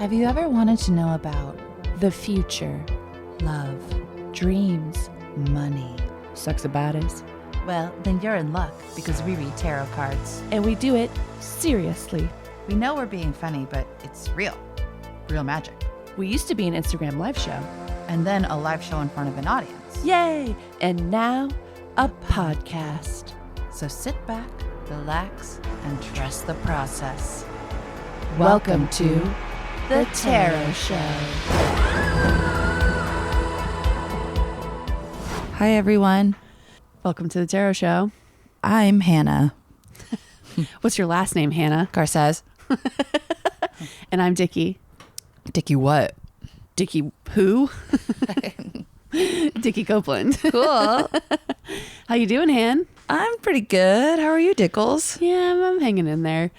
Have you ever wanted to know about the future, love, dreams, money, sex and bodies? Well, then you're in luck because we read tarot cards. And we do it seriously. We know we're being funny, but it's real. Real magic. We used to be an Instagram live show. And then a live show in front of an audience. Yay! And now, a podcast. So sit back, relax, and trust the process. Welcome to The Tarot Show. Hi, everyone. Welcome to The Tarot Show. I'm Hannah. What's your last name, Hannah? Garces. And I'm Dickie. Dickie what? Dickie who? Dickie Copeland. Cool. How you doing, Han? I'm pretty good. How are you, Dickles? Yeah, I'm hanging in there.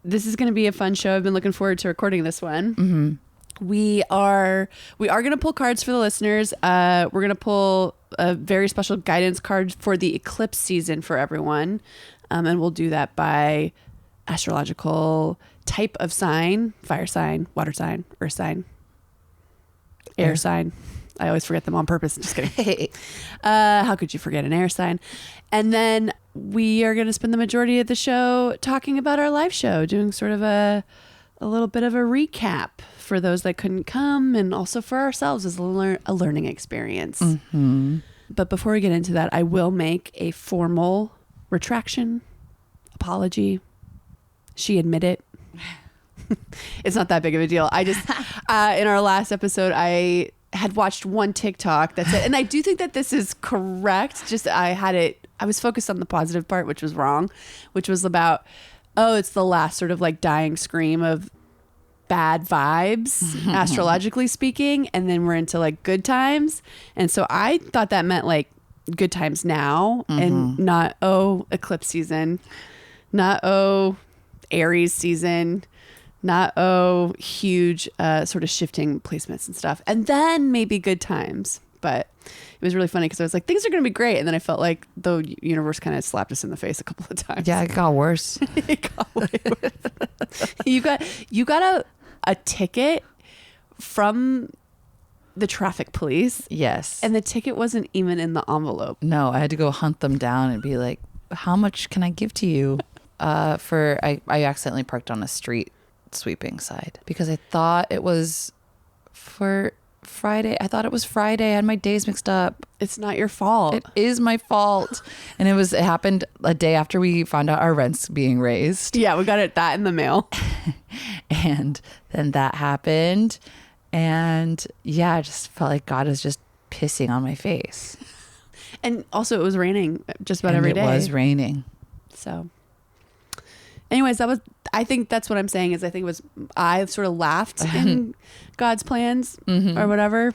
This is going to be a fun show. I've been looking forward to recording this one. Mm-hmm. We are going to pull cards for the listeners. We're going to pull a very special guidance card for the eclipse season for everyone. And we'll do that by astrological type of sign: fire sign, water sign, earth sign, air sign. I always forget them on purpose. Just kidding. How could you forget an air sign? And then we are going to spend the majority of the show talking about our live show, doing sort of a little bit of a recap for those that couldn't come, and also for ourselves as a learning experience. Mm-hmm. But before we get into that, I will make a formal retraction, apology. She admitted. It's not that big of a deal. I just, in our last episode, I had watched one TikTok that said, and I do think that this is correct. Just I was focused on the positive part, which was wrong, which was about, it's the last sort of like dying scream of bad vibes, astrologically speaking. And then we're into like good times. And so I thought that meant like good times now, and not, eclipse season, not, Aries season, not huge sort of shifting placements and stuff, and then maybe good times. But it was really funny because I was like, things are gonna be great, and then I felt like the universe kind of slapped us in the face a couple of times. Yeah, it got worse. It got way worse. You got a ticket from the traffic police. Yes. And the ticket wasn't even in the envelope. No, I had to go hunt them down and be like, how much can I give to you? I accidentally parked on a street sweeping side because I thought it was for Friday. I thought it was Friday. I had my days mixed up. It's not your fault. It is my fault. And it happened a day after we found out our rent's being raised. Yeah, we got that in the mail. And then that happened. And yeah, I just felt like God is just pissing on my face. And also it was raining just about every day. It was raining. So anyways, I think that's what I'm saying is I sort of laughed in God's plans or whatever,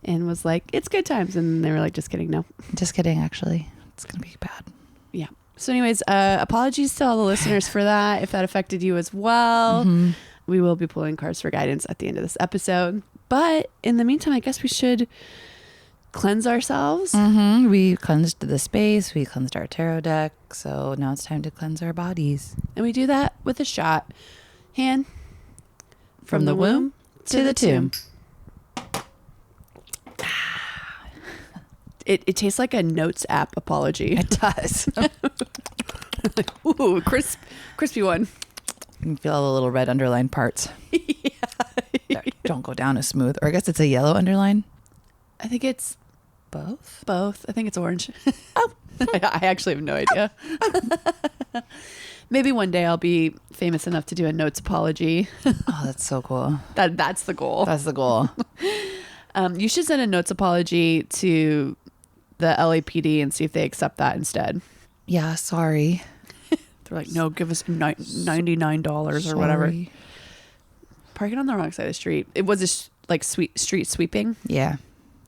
and was like, it's good times. And they were like, just kidding. No, just kidding. Actually, it's going to be bad. Yeah. So anyways, apologies to all the listeners for that. If that affected you as well, we will be pulling cards for guidance at the end of this episode. But in the meantime, I guess we should cleanse ourselves. We cleansed the space. We cleansed our tarot deck. So now it's time to cleanse our bodies. And we do that with a shot. Han, from the womb to the tomb. It tastes like a Notes app apology. It does. Ooh, crispy one. You can feel all the little red underline parts. Yeah. Don't go down as smooth. Or I guess it's a yellow underline. I think it's both. I think it's orange. Oh, I actually have no idea. Maybe one day I'll be famous enough to do a Notes apology. Oh, that's so cool. That's the goal. That's the goal. You should send a Notes apology to the LAPD and see if they accept that instead. Yeah, sorry. They're like, no, give us $99 or whatever. Parking on the wrong side of the street. It was street sweeping. Yeah.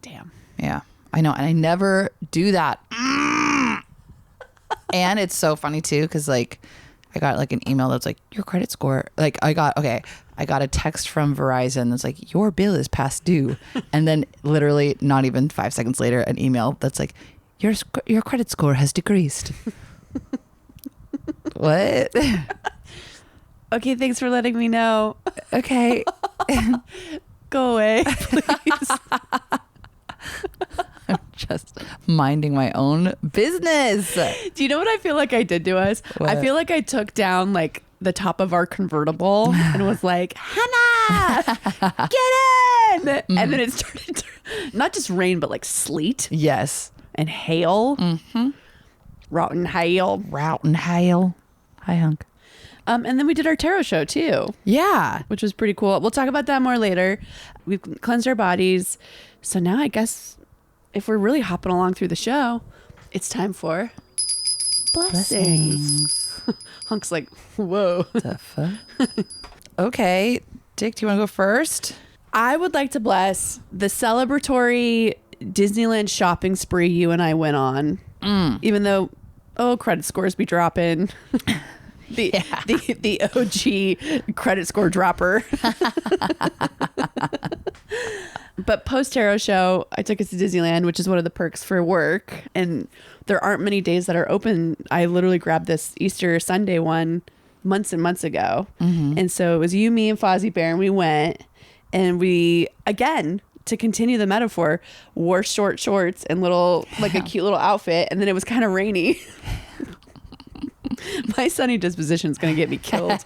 Damn. Yeah, I know. And I never do that. And it's so funny too, because like I got like an email that's like, your credit score. Like I got a text from Verizon that's like, your bill is past due. And then literally not even 5 seconds later, an email that's like, your credit score has decreased. What? Okay, thanks for letting me know. Okay. Go away, please. I'm just minding my own business. Do you know what I feel like I did to us? What? I feel like I took down like the top of our convertible and was like, Hannah, get in. And then it started to not just rain, but like sleet Yes. and hail. Mm-hmm. Rotten hail. Route and hail. Hi, hunk. And then we did our tarot show too, Yeah. which was pretty cool. We'll talk about that more later. We've cleansed our bodies. So now I guess if we're really hopping along through the show, it's time for blessings. Hunk's like, whoa. The fuck? Okay. Dick, do you want to go first? I would like to bless the celebratory Disneyland shopping spree you and I went on. Even though, credit scores be dropping. The OG credit score dropper. But post tarot show, I took us to Disneyland, which is one of the perks for work. And there aren't many days that are open. I literally grabbed this Easter Sunday one months and months ago. And so it was you, me, and Fozzie Bear, and we went. And we, again, to continue the metaphor, wore short shorts and like a cute little outfit. And then it was kind of rainy. My sunny disposition is going to get me killed.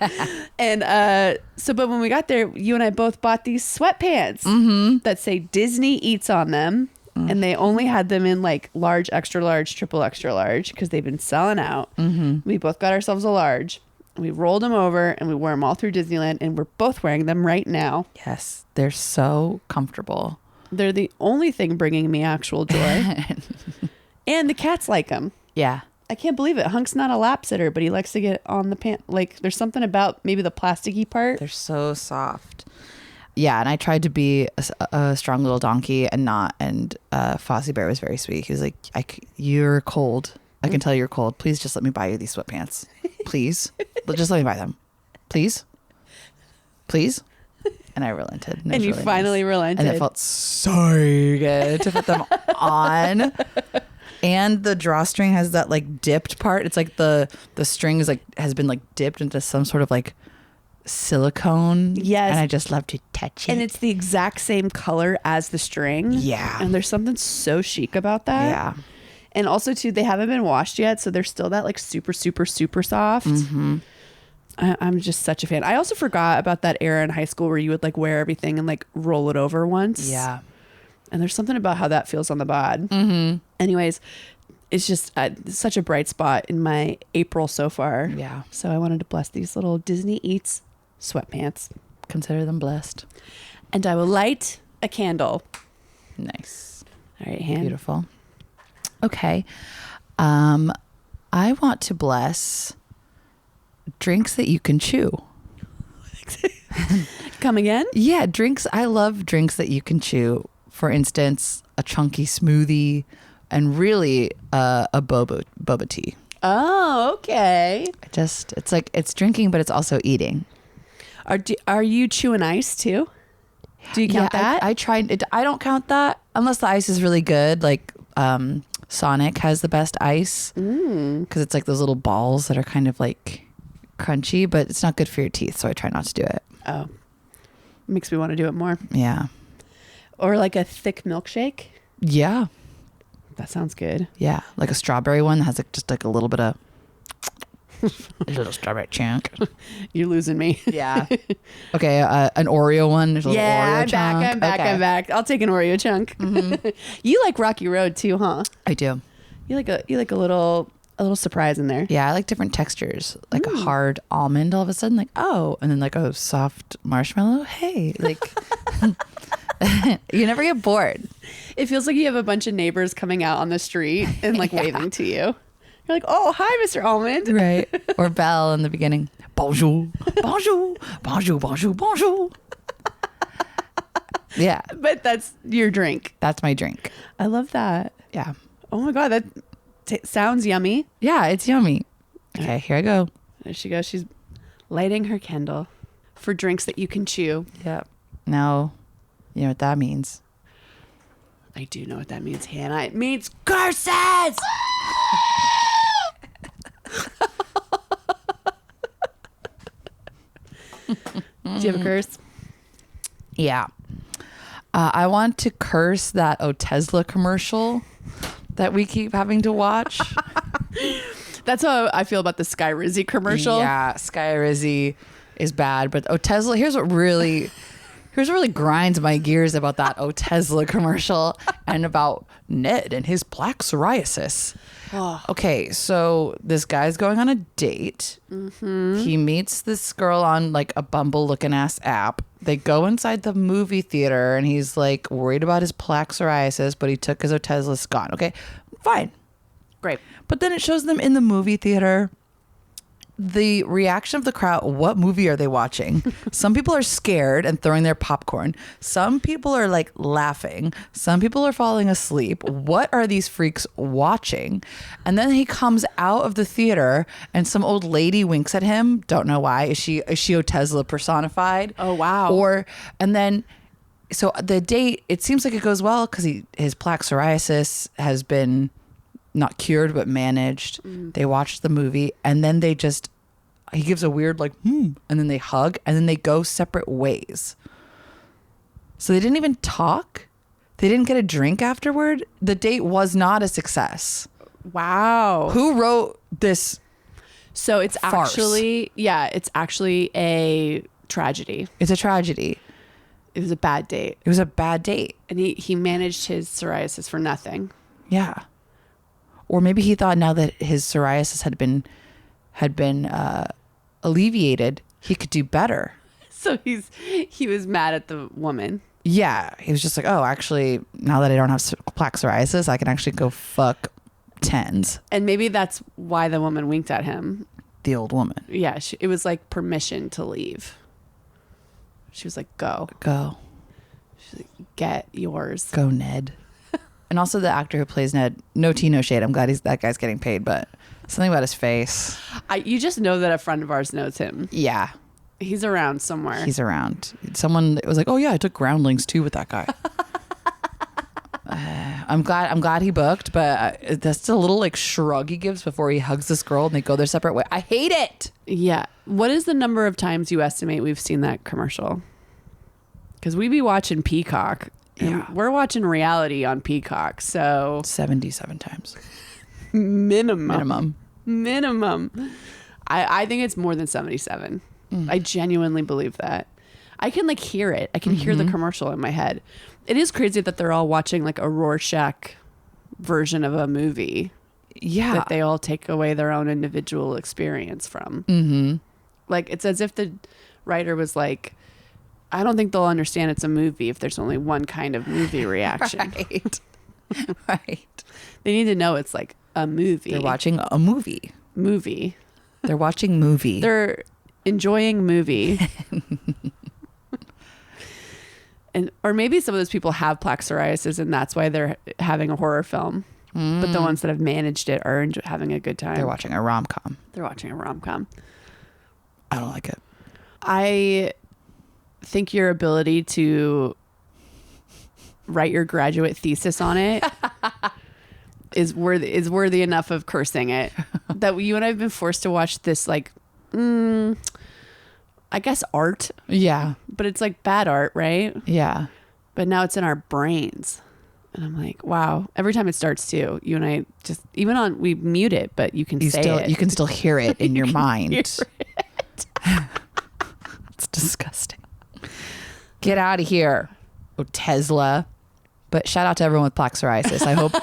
And but when we got there, you and I both bought these sweatpants that say Disney Eats on them. And they only had them in like large, extra large, triple extra large because they've been selling out. We both got ourselves a large. We rolled them over and we wore them all through Disneyland. And we're both wearing them right now. Yes. They're so comfortable. They're the only thing bringing me actual joy. And the cats like them. Yeah. I can't believe it. Hunk's not a lap sitter, but he likes to get on the pant. Like there's something about maybe the plasticky part. They're so soft. Yeah, and I tried to be a strong little donkey and not. And Fozzie Bear was very sweet. He was like, "You're cold. I can tell you're cold. Please just let me buy you these sweatpants. Please, just let me buy them. Please, please." And I relented. And you really finally relented. And it felt so good to put them on. And the drawstring has that like dipped part. It's like the string is like has been like dipped into some sort of like silicone. Yes. And I just love to touch it. And it's the exact same color as the string. Yeah. And there's something so chic about that. Yeah. And also too, they haven't been washed yet, so they're still that like super, super, super soft. I'm just such a fan. I also forgot about that era in high school where you would like wear everything and like roll it over once. Yeah. And there's something about how that feels on the bod. Anyways, it's just such a bright spot in my April so far. Yeah. So I wanted to bless these little Disney Eats sweatpants. Consider them blessed. And I will light a candle. Nice. All right, Han. Beautiful. Okay. I want to bless drinks that you can chew. Come again? Yeah, drinks. I love drinks that you can chew. For instance, a chunky smoothie and really a boba tea. Oh, okay. It's like it's drinking, but it's also eating. Are you chewing ice too? Do you count that? I tried it. I don't count that unless the ice is really good. Like Sonic has the best ice because it's like those little balls that are kind of like crunchy, but it's not good for your teeth. So I try not to do it. Oh, makes me want to do it more. Yeah. Or like a thick milkshake. Yeah. That sounds good. Yeah. Like a strawberry one that has like just like a little bit of a little strawberry chunk. You're losing me. Yeah. Okay. An Oreo one. There's a little Oreo chunk. I'm back. I'll take an Oreo chunk. You like Rocky Road too, huh? I do. You like a little surprise in there. Yeah, I like different textures. Like a hard almond all of a sudden, like, oh, and then like a soft marshmallow. Hey, like you never get bored. It feels like you have a bunch of neighbors coming out on the street and like waving to you. You're like, oh, hi, Mr. Almond. Right. Or Belle in the beginning. Bonjour. Bonjour. Bonjour. Bonjour. Bonjour. Yeah. But that's your drink. That's my drink. I love that. Yeah. Oh my God, that sounds yummy. Yeah, it's yummy. Okay, here I go. There she goes. She's lighting her candle for drinks that you can chew. Yep. Now, you know what that means. I do know what that means, Hannah. It means curses! Do you have a curse? Yeah. I want to curse that Otezla commercial that we keep having to watch. That's how I feel about the Sky Rizzy commercial. Yeah, Sky Rizzy is bad, but Otezla, here's what really grinds my gears about that Otezla commercial and about Ned and his plaque psoriasis. Oh. Okay, so this guy's going on a date. Mm-hmm. He meets this girl on like a Bumble looking ass app. They go inside the movie theater and he's like worried about his plaque psoriasis, but he took his Otezla Scott. Okay, fine. Great. But then it shows them in the movie theater. The reaction of the crowd, what movie are they watching? Some people are scared and throwing their popcorn. Some people are like laughing. Some people are falling asleep. What are these freaks watching? And then he comes out of the theater and some old lady winks at him. Don't know why. Is she Otezla personified? Oh, wow. And then so the date, it seems like it goes well because his plaque psoriasis has been not cured but managed. They watch the movie and then he gives a weird like and then they hug and then they go separate ways. So they didn't even talk. They didn't get a drink afterward. The date was not a success. Wow. Who wrote this? So it's farce? it's actually a tragedy. It's a tragedy. It was a bad date. It was a bad date. And he managed his psoriasis for nothing. Yeah. Or maybe he thought now that his psoriasis had been alleviated, he could do better. So he was mad at the woman. Yeah, he was just like, oh, actually, now that I don't have plaque psoriasis, I can actually go fuck tens. And maybe that's why the woman winked at him. The old woman. Yeah, it was like permission to leave. She was like, go. She's like, get yours. Go, Ned. And also the actor who plays Ned, no tea, no shade. I'm glad that guy's getting paid, but something about his face. You just know that a friend of ours knows him. Yeah. He's around somewhere. He's around. Someone was like, oh yeah, I took groundlings too with that guy. I'm glad he booked, but that's a little like shrug he gives before he hugs this girl and they go their separate way. I hate it. Yeah. What is the number of times you estimate we've seen that commercial? Because we be watching Peacock. Yeah. We're watching reality on Peacock, so 77 times. Minimum. I think it's more than 77. I genuinely believe that. I can like hear it. I can hear the commercial in my head. It is crazy that they're all watching like a Rorschach version of a movie. Yeah. That they all take away their own individual experience from. Mm-hmm. Like it's as if the writer was like, I don't think they'll understand it's a movie if there's only one kind of movie reaction. Right. Right. They need to know it's like a movie. They're watching a movie. They're watching movie. They're enjoying movie. Or maybe some of those people have plaque psoriasis and that's why they're having a horror film. But the ones that have managed it are having a good time. They're watching a rom-com. I don't like it. I think your ability to write your graduate thesis on it is worthy enough of cursing it. That you and I have been forced to watch this like I guess art. Yeah. But it's like bad art, right? Yeah. But now it's in our brains. And I'm like, wow. Every time it starts too, you and I just we mute it, but you can say it. You can still hear it in your mind. It's disgusting. Get out of here, Otezla. But shout out to everyone with plaque psoriasis. I hope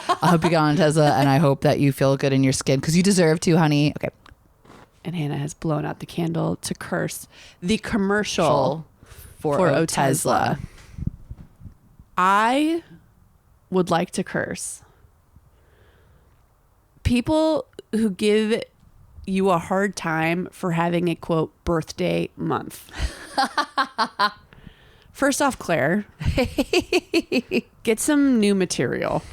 you get on Otezla and I hope that you feel good in your skin because you deserve to, honey. Okay. And Hannah has blown out the candle to curse the commercial for Otezla. I would like to curse people who give you a hard time for having a quote birthday month. First off, Claire, get some new material.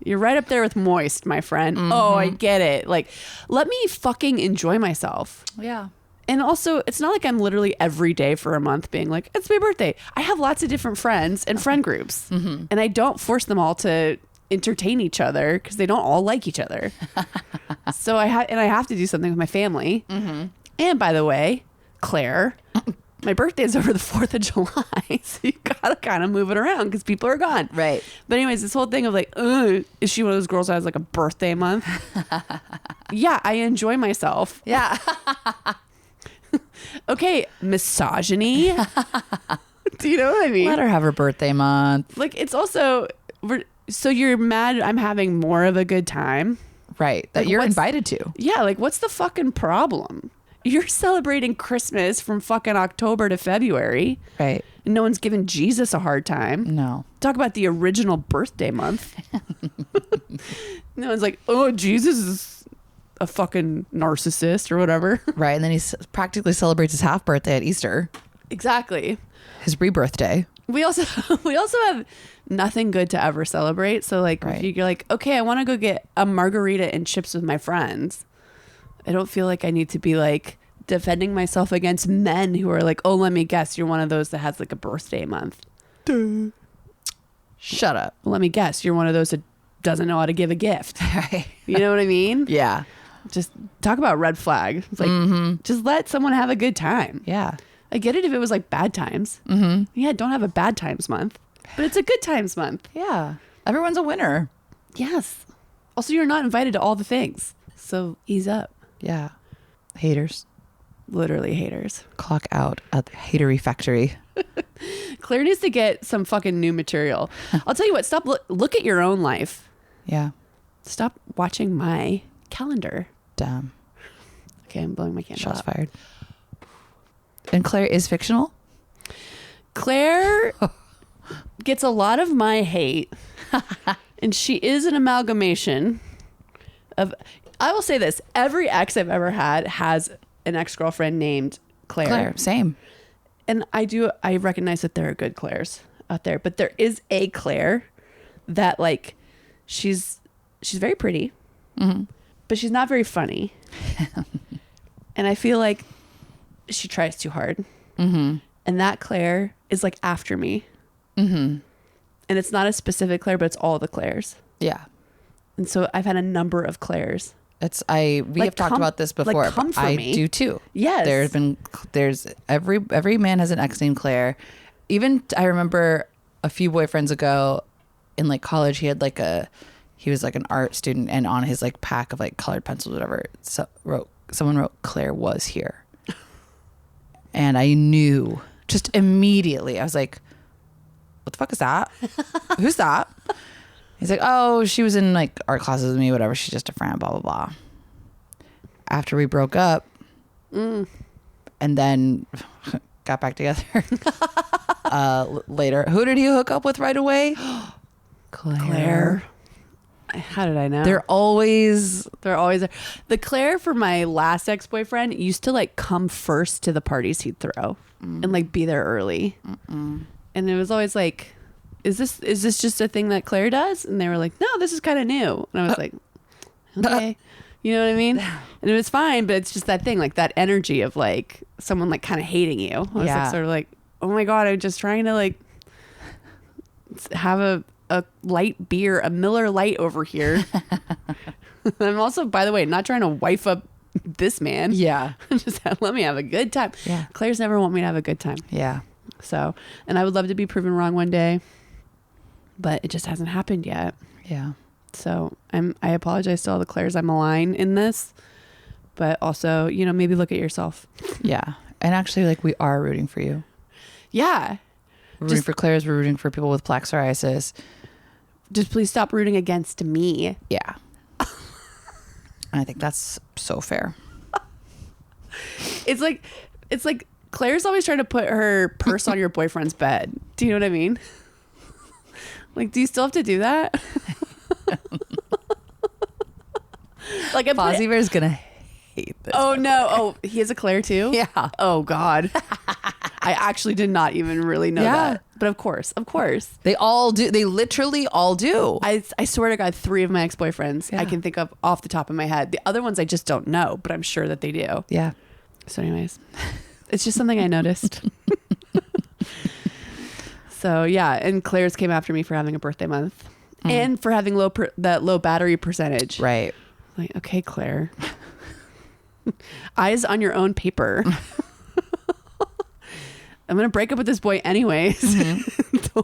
You're right up there with moist, my friend. Mm-hmm. Oh, I get it. Like, let me fucking enjoy myself. Yeah. And also, it's not like I'm literally every day for a month being like, it's my birthday. I have lots of different friends and friend groups. Mm-hmm. And I don't force them all to entertain each other because they don't all like each other. So I have to do something with my family. Mm-hmm. And by the way, Claire, my birthday's over the 4th of July. So you gotta kind of move it around because people are gone. Right. But anyways, this whole thing of like, is she one of those girls that has like a birthday month? Yeah, I enjoy myself. Yeah. Okay, misogyny. Do you know what I mean? Let her have her birthday month. Like, it's also, so you're mad I'm having more of a good time? Right. That Like, you're what's- invited to. Yeah, like, what's the fucking problem? You're celebrating Christmas from fucking October to February. Right. And no one's giving Jesus a hard time. No. Talk about the original birthday month. No one's like, oh, Jesus is a fucking narcissist or whatever. Right. And then he practically celebrates his half birthday at Easter, Exactly. his rebirthday. We also have nothing good to ever celebrate. So like, Right. if you're like, okay, I want to go get a margarita and chips with my friends. I don't feel like I need to be like defending myself against men who are like, oh, let me guess, you're one of those that has like a birthday month. Duh. Shut up. Let me guess, you're one of those that doesn't know how to give a gift. Right. You know what I mean? Yeah. Just talk about red flag. It's like, just let someone have a good time. Yeah. I get it if it was like bad times. Yeah, don't have a bad times month, but it's a good times month. Yeah. Everyone's a winner. Yes. Also, you're not invited to all the things. So ease up. Yeah. Haters. Literally haters. Clock out at the hatery factory. Claire needs to get some fucking new material. I'll tell you what, stop, look at your own life. Yeah. Stop watching my calendar. Damn. Okay, I'm blowing my candle Shots out. fired. And Claire is fictional? Claire gets a lot of my hate. And she is an amalgamation of, I will say this, every ex I've ever had has an ex-girlfriend named Claire. Claire. Same. And I recognize that there are good Claires out there, but there is a Claire that like, she's very pretty, but she's not very funny. And I feel like she tries too hard. And that Claire is like after me. And it's not a specific Claire, but it's all the Claires. Yeah. And so I've had a number of Claires. We Like, have talked come- about this like, before. come but for I me. do too. Yes. There's every man has an ex named Claire. Even I remember a few boyfriends ago in like college, he was like an art student, and on his like pack of like colored pencils, whatever, someone wrote Claire was here. And I knew just immediately, I was like, what the fuck is that? Who's that? He's like, oh, she was in like art classes with me, whatever. She's just a friend, blah, blah, blah. After we broke up and then got back together later, who did he hook up with right away? Claire. How did I know? They're always there. The Claire for my last ex-boyfriend used to like come first to the parties he'd throw and like be there early. And it was always like, is this just a thing that Claire does? And they were like, no, this is kind of new. And I was like, okay. You know what I mean? And it was fine, but it's just that thing, like that energy of like someone like kind of hating you. I was like sort of like, oh my God, I'm just trying to like have a light beer, a Miller Lite over here. I'm also, by the way, not trying to wife up this man. Yeah. Just let me have a good time. Yeah. Claire's never want me to have a good time. Yeah. So, and I would love to be proven wrong one day, but it just hasn't happened yet. Yeah. So I apologize to all the Claires I malign in this, but also, you know, maybe look at yourself. Yeah. And actually, like, we are rooting for you. Yeah. We're rooting for Claire's. We're rooting for people with plaque psoriasis. Just please stop rooting against me. Yeah. I think that's so fair. It's like Claire's always trying to put her purse on your boyfriend's bed. Do you know what I mean? Like, do you still have to do that? Like, Fozzie Bear's gonna hate this. Oh no! Oh, he has a Claire too. Yeah. Oh God. I actually did not even really know that. But of course. They all do. They literally all do. I swear to God, 3 of my ex-boyfriends I can think of off the top of my head. The other ones I just don't know, but I'm sure that they do. Yeah. So anyways, it's just something I noticed. So yeah, and Claire's came after me for having a birthday month and for having that low battery percentage. Right. Like, okay, Claire. Eyes on your own paper. I'm going to break up with this boy anyways.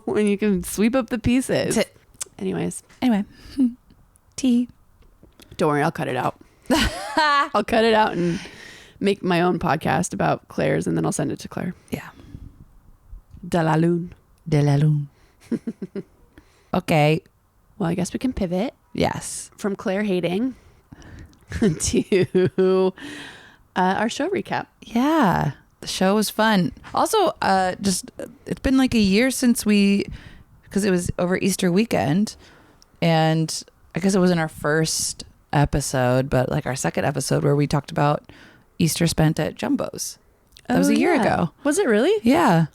When you can sweep up the pieces. Anyways. Anyway. Tea. Don't worry, I'll cut it out. I'll cut it out and make my own podcast about Claire's, and then I'll send it to Claire. Yeah. De la Lune. De la Lune. Okay. Well, I guess we can pivot. Yes. From Claire hating to our show recap. Yeah. The show was fun. Also, just it's been like a year since because it was over Easter weekend, and I guess it wasn't our first episode, but like our second episode where we talked about Easter spent at Jumbo's. That was a year ago. Was it really? Yeah.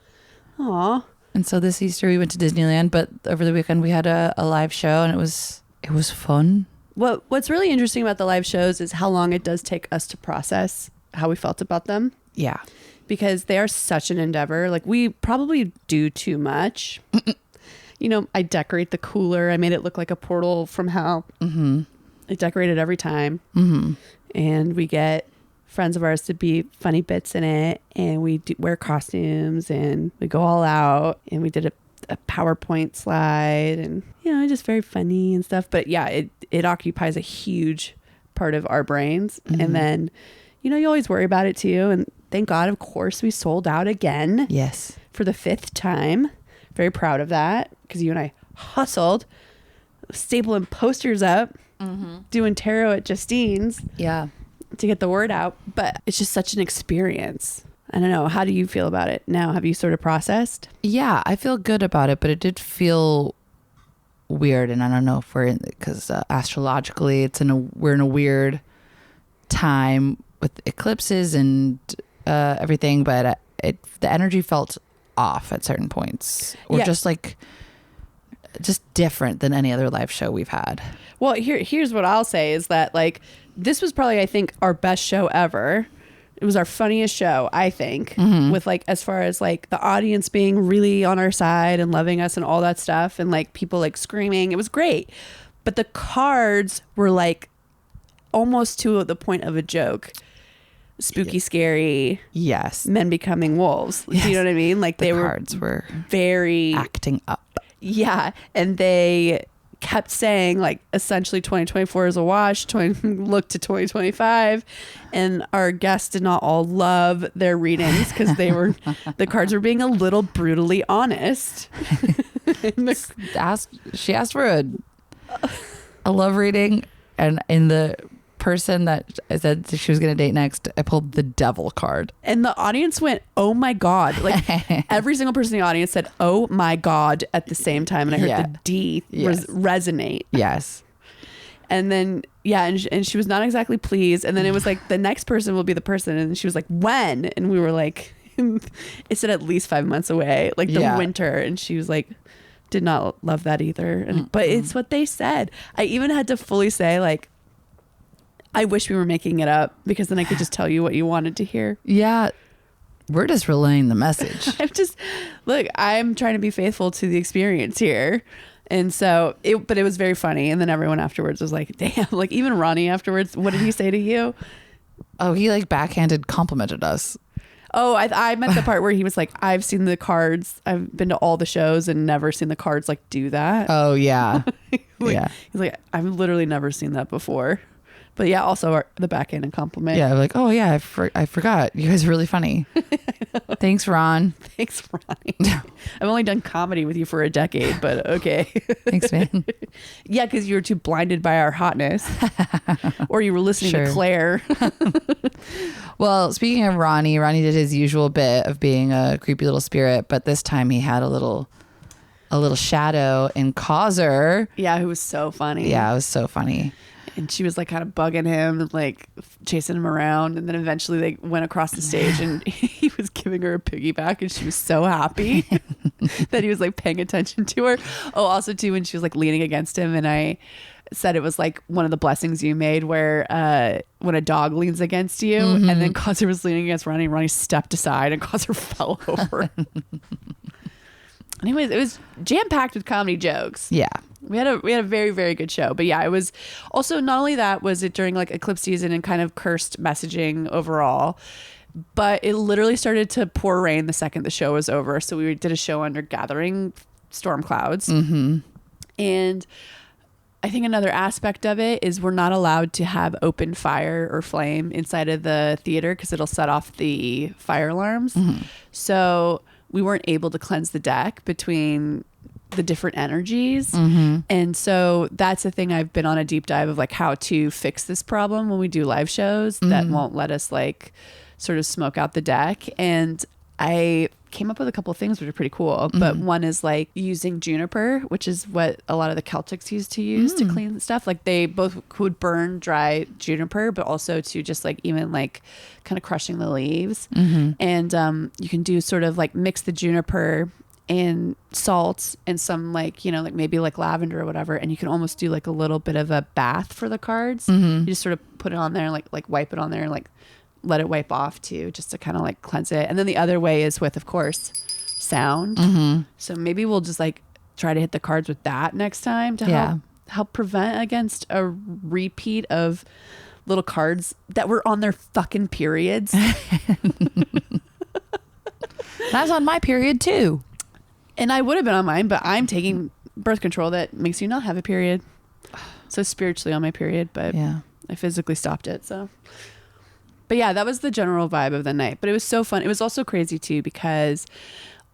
Aw. And so this Easter we went to Disneyland, but over the weekend we had a live show, and it was fun. What's really interesting about the live shows is how long it does take us to process how we felt about them. Yeah. Because they are such an endeavor. Like, we probably do too much. You know, I decorate the cooler. I made it look like a portal from hell. Mm-hmm. I decorate it every time. Mm-hmm. And we get friends of ours to be funny bits in it. And we wear costumes, and we go all out. And we did a PowerPoint slide, and, you know, just very funny and stuff. But yeah, it occupies a huge part of our brains. Mm-hmm. And then, you know, you always worry about it too. And thank God, of course, we sold out again. Yes. For the 5th time. Very proud of that, because you and I hustled, stapling posters up, doing tarot at Justine's. Yeah. To get the word out. But it's just such an experience. I don't know. How do you feel about it now? Have you sort of processed? Yeah, I feel good about it, but it did feel weird. And I don't know if we're in, because astrologically we're in a weird time with eclipses and everything, but the energy felt off at certain points, or just different than any other live show we've had. Well, here's what I'll say is that, like, this was probably, I think, our best show ever. It was our funniest show, I think, with, like, as far as, like, the audience being really on our side and loving us and all that stuff, and, like, people, like, screaming. It was great. But the cards were, like, almost to the point of a joke. Spooky, scary. Yes. Men becoming wolves. Yes. Do you know what I mean? Like, the cards were very acting up. Yeah. And they kept saying, like, essentially 2024 is a wash, look to 2025. And our guests did not all love their readings, because the cards were being a little brutally honest. She asked for a love reading, and in the person that I said she was going to date next, I pulled the devil card, and the audience went, "Oh my God!" Like, every single person in the audience said, "Oh my God!" at the same time, and I heard the D resonate. Yes. And then and she was not exactly pleased. And then it was like, the next person will be the person, and she was like, "When?" And we were like, it said at least 5 months away, like the winter. And she was like, did not love that either. But it's what they said. I even had to fully say, like, I wish we were making it up, because then I could just tell you what you wanted to hear. Yeah. We're just relaying the message. I'm trying to be faithful to the experience here. And so it was very funny. And then everyone afterwards was like, damn, like, even Ronnie afterwards, what did he say to you? Oh, he like backhanded complimented us. Oh, I meant the part where he was like, I've seen the cards. I've been to all the shows and never seen the cards like do that. Oh, yeah. He's like, I've literally never seen that before. But yeah, also the backhanded compliment. Yeah, like, oh yeah, I forgot. You guys are really funny. Thanks, Ron. Thanks, Ronnie. I've only done comedy with you for a decade, but okay. Thanks, man. Yeah, because you were too blinded by our hotness. Or you were listening to Claire. Well, speaking of Ronnie did his usual bit of being a creepy little spirit, but this time he had a little shadow in Causer. Yeah, who was so funny. Yeah, it was so funny. And she was like kind of bugging him and like chasing him around. And then eventually they went across the stage and he was giving her a piggyback, and she was so happy that he was like paying attention to her. Oh, also too, when she was like leaning against him, and I said it was like one of the blessings you made where when a dog leans against you, and then Causer was leaning against Ronnie stepped aside and Causer fell over. Anyways, it was jam-packed with comedy jokes. Yeah. We had a very, very good show. But yeah, it was also, not only that was it during like eclipse season and kind of cursed messaging overall, But it literally started to pour rain the second the show was over. So we did a show under gathering storm clouds. And I think another aspect of it is we're not allowed to have open fire or flame inside of the theater because it'll set off the fire alarms. So we weren't able to cleanse the deck between the different energies. And so that's the thing I've been on a deep dive of, like, how to fix this problem when we do live shows that won't let us, like, sort of smoke out the deck. And I came up with a couple of things which are pretty cool. But one is, like, using juniper, which is what a lot of the Celtics used to use to clean stuff. Like, they both would burn dry juniper, but also to just, like, even, like, kind of crushing the leaves. And you can do sort of, like, mix the juniper and salt and some, like, you know, like maybe like lavender or whatever, and you can almost do like a little bit of a bath for the cards. You just sort of put it on there, like wipe it on there and like let it wipe off too, just to kind of like cleanse it. And then the other way is with, of course, sound. So maybe we'll just like try to hit the cards with that next time to help prevent against a repeat of little cards that were on their fucking periods. I was on my period too. And I would have been on mine, but I'm taking birth control that makes you not have a period. So spiritually on my period, but I physically stopped it. So, but yeah, that was the general vibe of the night. But it was so fun. It was also crazy too, because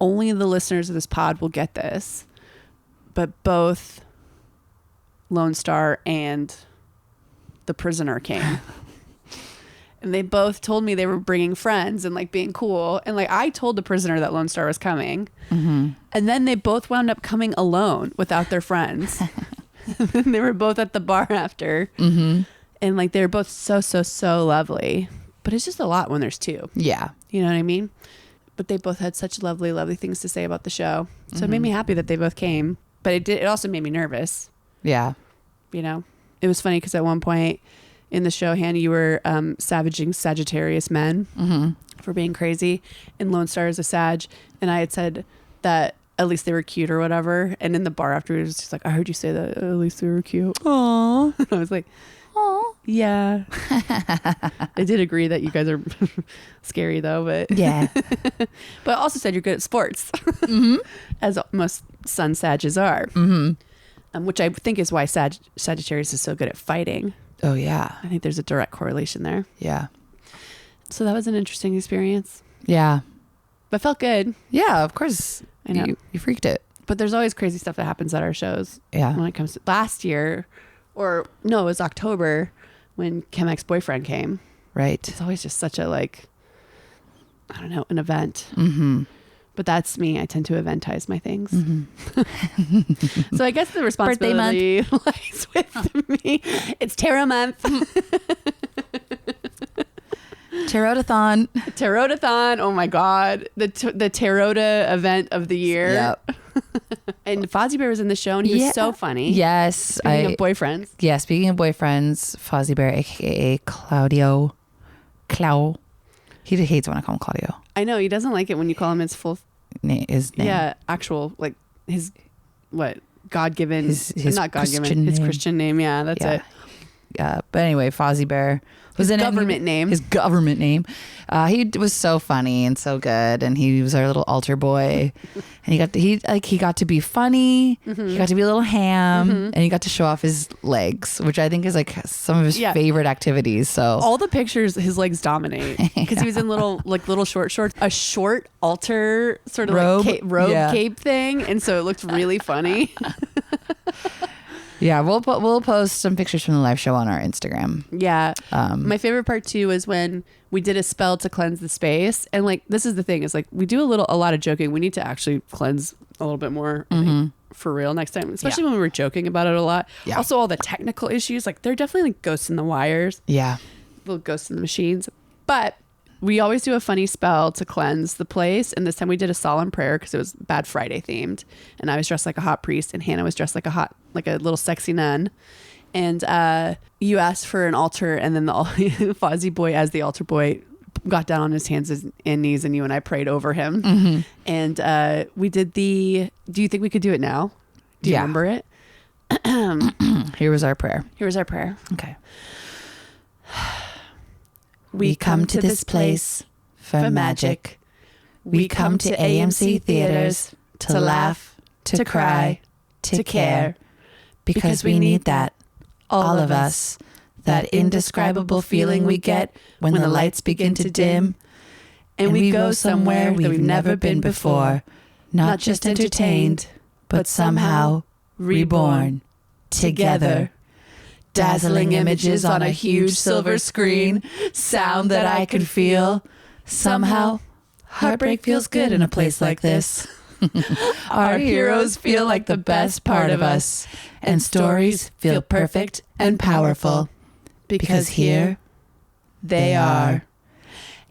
only the listeners of this pod will get this. But both Lone Star and the prisoner came. And they both told me they were bringing friends and like being cool. And like I told the prisoner that Lone Star was coming. And then they both wound up coming alone without their friends. They were both at the bar after. And like they were both so lovely. But it's just a lot when there's two. Yeah. You know what I mean? But they both had such lovely things to say about the show. So it made me happy that they both came. But it also made me nervous. Yeah. You know? It was funny because at one point in the show, Hannah, you were savaging Sagittarius men for being crazy, and Lone Star is a Sag, and I had said that at least they were cute or whatever, and in the bar afterwards, she's like, I heard you say that at least they were cute. Aww. I was like, aww. Yeah. I did agree that you guys are scary though, but yeah. But I also said you're good at sports, as most Sun Sages are, which I think is why Sagittarius is so good at fighting. Oh, yeah. I think there's a direct correlation there. Yeah. So that was an interesting experience. Yeah. But felt good. Yeah, of course. I know. You freaked it. But there's always crazy stuff that happens at our shows. Yeah. When it comes to last year, or no, it was October when Chemex's boyfriend came. Right. It's always just such a, like, I don't know, an event. But that's me. I tend to eventize my things. So I guess the responsibility lies with me. It's tarot month. Tarotathon. Tarotathon. Oh my God. The Tarota event of the year. Yep. And Fozzie Bear was in the show and he was so funny. Yes. Speaking of boyfriends. Yeah. Speaking of boyfriends, Fozzie Bear, AKA Claudio. He hates when I call him Claudio. I know. He doesn't like it when you call him his full his name. Yeah. Actual, like his, what? God-given. His not God-given. His Christian name. Yeah. That's it. Yeah. But anyway, Fozzie Bear was in government name. His government name. He was so funny and so good, and he was our little altar boy. And he got to be funny. He got to be a little ham, and he got to show off his legs, which I think is like some of his favorite activities. So all the pictures, his legs dominate because he was in little short shorts, a short altar sort of robe, like cape thing, and so it looked really funny. Yeah, we'll post some pictures from the live show on our Instagram. Yeah. My favorite part too was when we did a spell to cleanse the space, and like this is the thing, is like we do a lot of joking. We need to actually cleanse a little bit more I think, for real next time, especially when we were joking about it a lot. Yeah. Also, all the technical issues, like there are definitely like ghosts in the wires. Yeah. Little ghosts in the machines, but we always do a funny spell to cleanse the place. And this time we did a solemn prayer because it was Bad Friday themed. And I was dressed like a hot priest and Hannah was dressed like a little sexy nun. And you asked for an altar, and then the Fozzie boy as the altar boy got down on his hands and knees, and you and I prayed over him. And we did do you think we could do it now? Do you remember it? Here was our prayer. Okay. We come to this place for magic. We come to AMC theaters to laugh, to cry, to care. Because we need that, all of us. That indescribable feeling we get when the lights begin to dim. And we go somewhere that we've never been before. Not just entertained, but somehow reborn together. Dazzling images on a huge silver screen, sound that I can feel. Somehow, heartbreak feels good in a place like this. Our heroes feel like the best part of us, and stories feel perfect and powerful. Because here they are.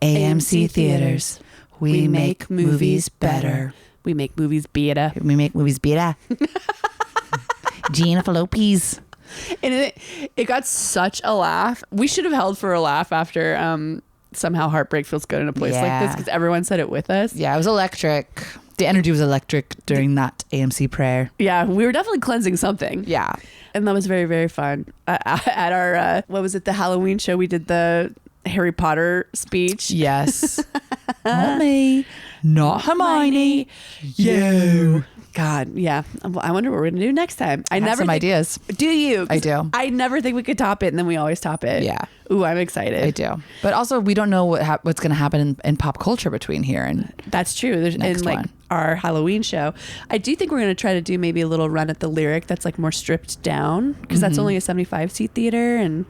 AMC Theaters. We make movies better. We make movies better. We make movies better. Gina Lopez. And it got such a laugh. We should have held for a laugh after somehow heartbreak feels good in a place like this, because everyone said it with us. Yeah, it was electric. The energy was electric during that AMC prayer. Yeah, we were definitely cleansing something. Yeah. And that was very, very fun. At our, what was it, the Halloween show, we did the Harry Potter speech. Yes. Not me. Not Hermione. You. God, yeah. I wonder what we're going to do next time. I have some ideas. Do you? I do. I never think we could top it, and then we always top it. Yeah. Ooh, I'm excited. I do. But also, we don't know what's going to happen in pop culture between here and that's true. There's next in like one. Our Halloween show. I do think we're going to try to do maybe a little run at the Lyric that's like more stripped down, because that's only a 75-seat theater, and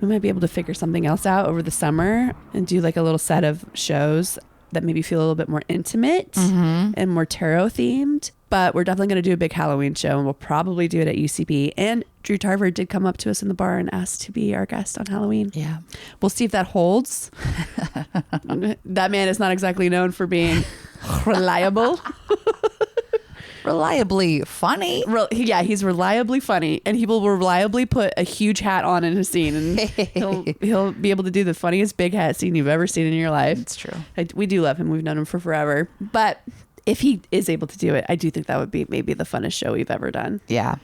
we might be able to figure something else out over the summer and do like a little set of shows that maybe feel a little bit more intimate and more tarot themed. But we're definitely going to do a big Halloween show, and we'll probably do it at UCB. And Drew Tarver did come up to us in the bar and asked to be our guest on Halloween. Yeah. We'll see if that holds. That man is not exactly known for being reliable. reliably funny. Yeah, he's reliably funny, and he will reliably put a huge hat on in his scene, and he'll be able to do the funniest big hat scene you've ever seen in your life. It's true. We do love him. We've known him for forever. But if he is able to do it, I do think that would be maybe the funnest show we've ever done. Yeah.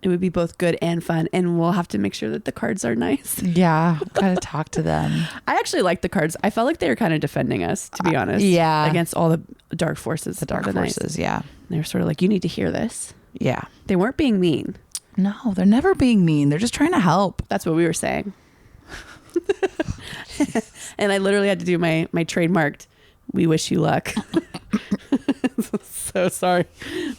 It would be both good and fun, and we'll have to make sure that the cards are nice. Yeah, kind of talk to them. I actually like the cards. I felt like they were kind of defending us, to be honest. Yeah. Against all the dark forces. The dark forces, yeah. They were sort of like, you need to hear this. Yeah. They weren't being mean. No, they're never being mean. They're just trying to help. That's what we were saying. And I literally had to do my trademarked, "We wish you luck." So sorry.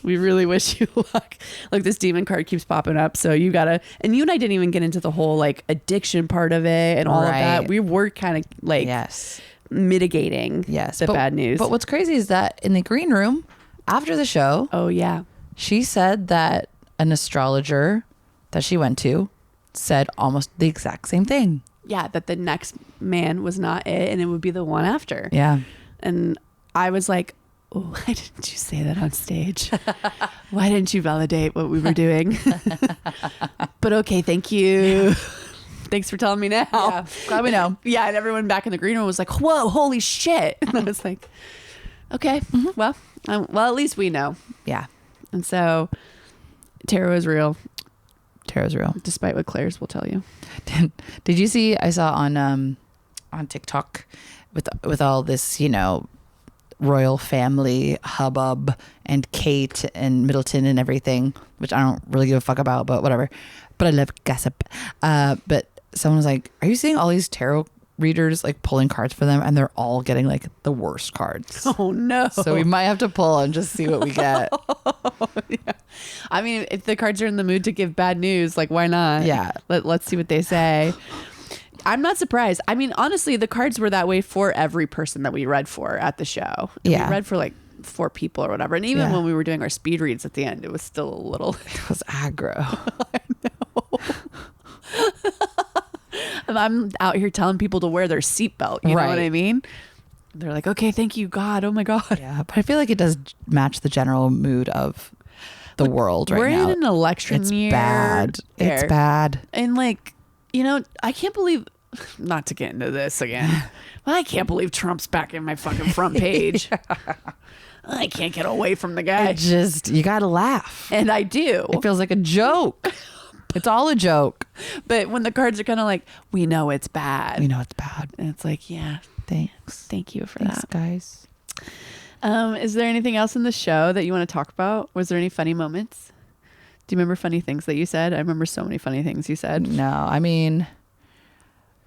We really wish you luck. Like, this demon card keeps popping up. So you gotta, and you and I didn't even get into the whole like addiction part of it and all of that. We were kind of like mitigating the bad news. But what's crazy is that in the green room after the show, oh yeah, she said that an astrologer that she went to said almost the exact same thing. Yeah, that the next man was not it, and it would be the one after. Yeah. And I was like, oh, why didn't you say that on stage? Why didn't you validate what we were doing? But okay, thank you. Thanks for telling me now. Yeah, glad we know. Yeah, and everyone back in the green room was like, whoa, holy shit. And I was like, okay, well, at least we know. Yeah. And so tarot is real. Tarot's real. Despite what Claire's will tell you. Did you see, I saw on TikTok with all this, royal family hubbub and Kate and Middleton and everything, which I don't really give a fuck about, but whatever. But I love gossip. But someone was like, are you seeing all these tarot readers like pulling cards for them, and they're all getting like the worst cards? Oh no. So we might have to pull and just see what we get. Yeah. I mean, if the cards are in the mood to give bad news, like, why not? Yeah. Let's see what they say. I'm not surprised. I mean, honestly, the cards were that way for every person that we read for at the show. Yeah. We read for like 4 people or whatever. And even when we were doing our speed reads at the end, it was still a little... It was aggro. I know. And I'm out here telling people to wear their seatbelt. You know what I mean? They're like, okay, thank you, God. Oh my God. Yeah, but I feel like it does match the general mood of the world right now. We're in an election year. It's bad. There. It's bad. And like, I can't believe, not to get into this again, but I can't believe Trump's back in my fucking front page. I can't get away from the guy. You gotta laugh. And I do. It feels like a joke. It's all a joke. But when the cards are kind of like, we know it's bad. We know it's bad. And it's like, yeah, Thanks. Thank you for Thanks, that. guys. Is there anything else in the show that you want to talk about? Was there any funny moments? Do you remember funny things that you said? I remember so many funny things you said. No, I mean,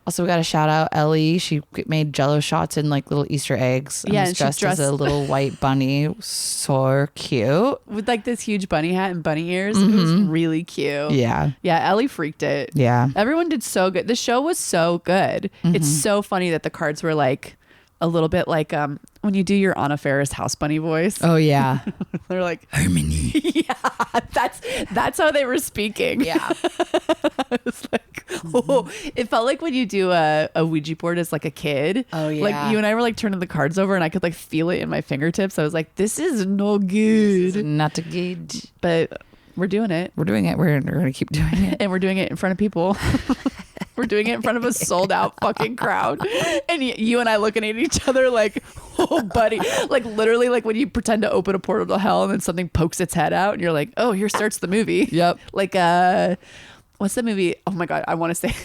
also we got to shout out Ellie. She made Jello shots in like little Easter eggs. And was dressed as a little white bunny. So cute. With like this huge bunny hat and bunny ears. It was really cute. Yeah. Yeah, Ellie freaked it. Yeah. Everyone did so good. The show was so good. It's so funny that the cards were like a little bit like when you do your Anna Faris house bunny voice. Oh yeah. They're like Harmony. Yeah, that's how they were speaking. Yeah. It's like, oh, it felt like when you do a Ouija board as like a kid. Oh yeah. Like you and I were like turning the cards over and I could like feel it in my fingertips. I was like, this is no good. Not good. But we're doing it. We're doing it. We're going to keep doing it. And we're doing it in front of people. We're doing it in front of a sold out fucking crowd. And you and I looking at each other like, oh, buddy. Like literally like when you pretend to open a portal to hell and then something pokes its head out and you're like, oh, here starts the movie. Yep. Like, what's the movie? Oh my God. I want to say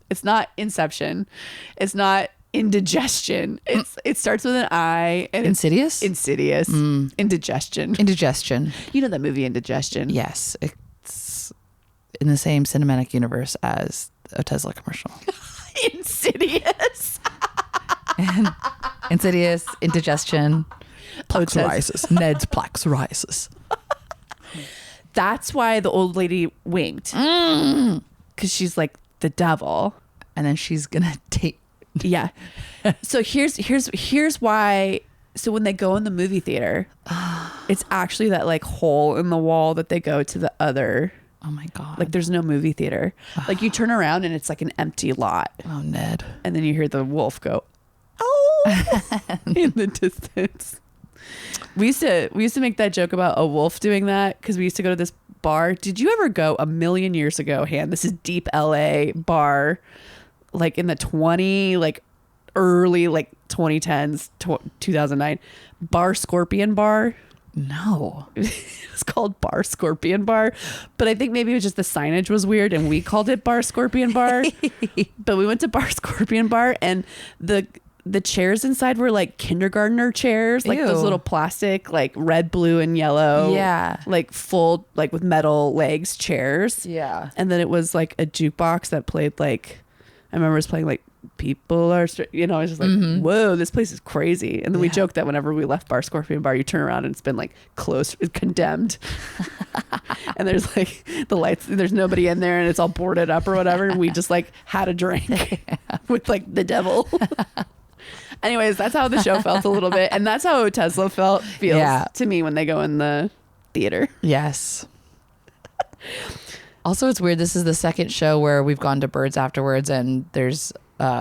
it's not Inception. It's not Indigestion. It starts with an I. And Insidious? Insidious. Indigestion. Indigestion. You know that movie Indigestion? Yes. It's in the same cinematic universe as a Tesla commercial. Insidious. And Insidious, Indigestion, plaque psoriasis. Ned's plaque psoriasis. That's why the old lady winked. Because she's like the devil. And then she's going to take. Yeah. So here's why. So when they go in the movie theater, it's actually that like hole in the wall that they go to the other. Oh my God. Like there's no movie theater. Like you turn around and it's like an empty lot. Oh, Ned. And then you hear the wolf go, oh, in the distance. We used to make that joke about a wolf doing that because we used to go to this bar. Did you ever go a million years ago, Han? This is deep LA bar, like in the early 2010s, 2009, Bar Scorpion Bar. No. It's called Bar Scorpion Bar, but I think maybe it was just the signage was weird and we called it Bar Scorpion Bar. But we went to Bar Scorpion Bar and the chairs inside were like kindergartner chairs, like those little plastic, like red, blue, and yellow. Yeah. Like full, like with metal legs chairs. Yeah. And then it was like a jukebox that played like, I remember it was playing like People Are, I was just like, whoa, this place is crazy. And then we joked that whenever we left Bar Scorpion Bar, you turn around and it's been like closed, condemned. And there's like the lights, there's nobody in there and it's all boarded up or whatever. And we just like had a drink with like the devil. Anyways, that's how the show felt a little bit. And that's how Tesla feels to me when they go in the theater. Yes. Also, it's weird. This is the second show where we've gone to Birds afterwards and there's